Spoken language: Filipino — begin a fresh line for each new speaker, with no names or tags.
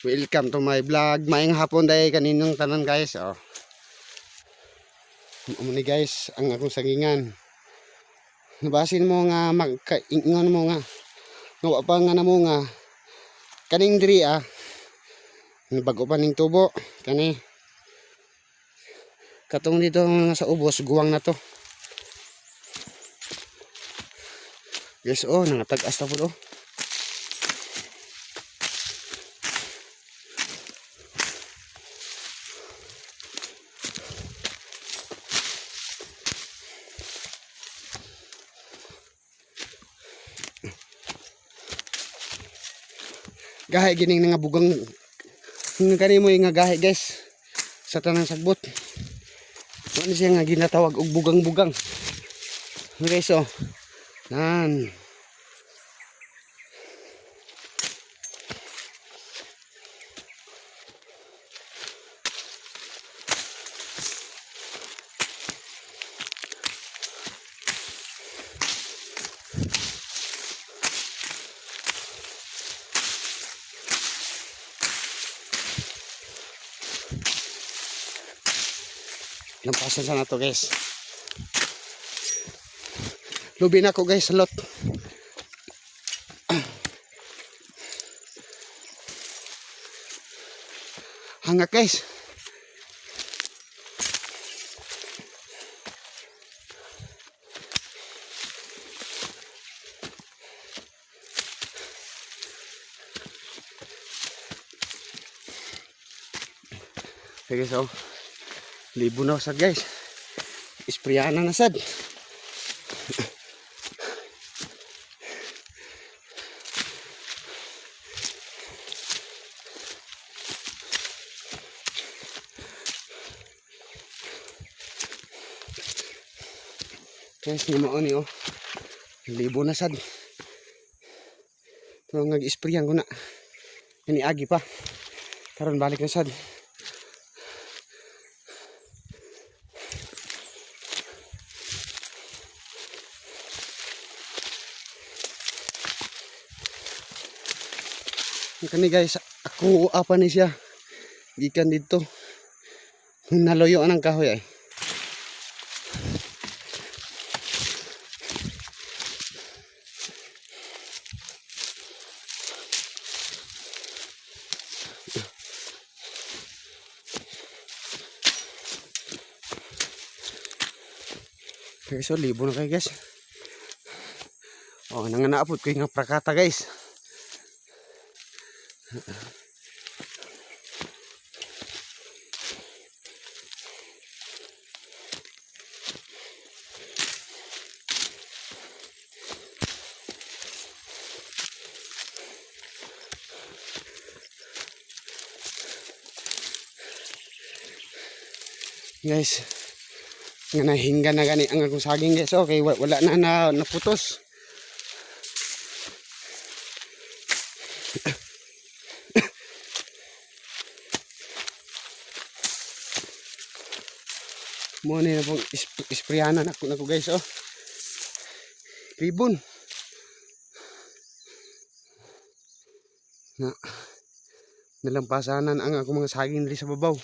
Welcome to my vlog. Maayong hapon dahil kaninong tanan guys. Umuni guys ang akong sagingan. Nabasin mo nga magkaingon mo nga. Nga pa nga namo nga kaning diri bago pa ning tubo kani. Katong dito nga sa ubos guwang na to. Guys nangatag-as ta po. Gahe gining nga bugang nga kani mo nga gahe guys sa tanang sagbot. Ano siya nga ginatawag og bugang-bugang. Guys nan lampasan sa nato guys. Lubi na ko guys lot. Hangak guys. Okay guys libo na sad guys. Isprayan na sad. Guys naman ni libo na sad. So nag-isprayan ko na. Ini agi pa. Karon balik na sad. Kani guys ako apa ni siya gikan dito naloyo ang kahoy Okay, so libo na kayo guys. Nanganaapot ko yung prakata guys. Guys, nga nahingga na gani ang akong saging guys. Okay, wala na naputos. Mo ni na pong isprayanan ako guys Ribon. Nalampasanan ang akong mga saging diri sa babaw.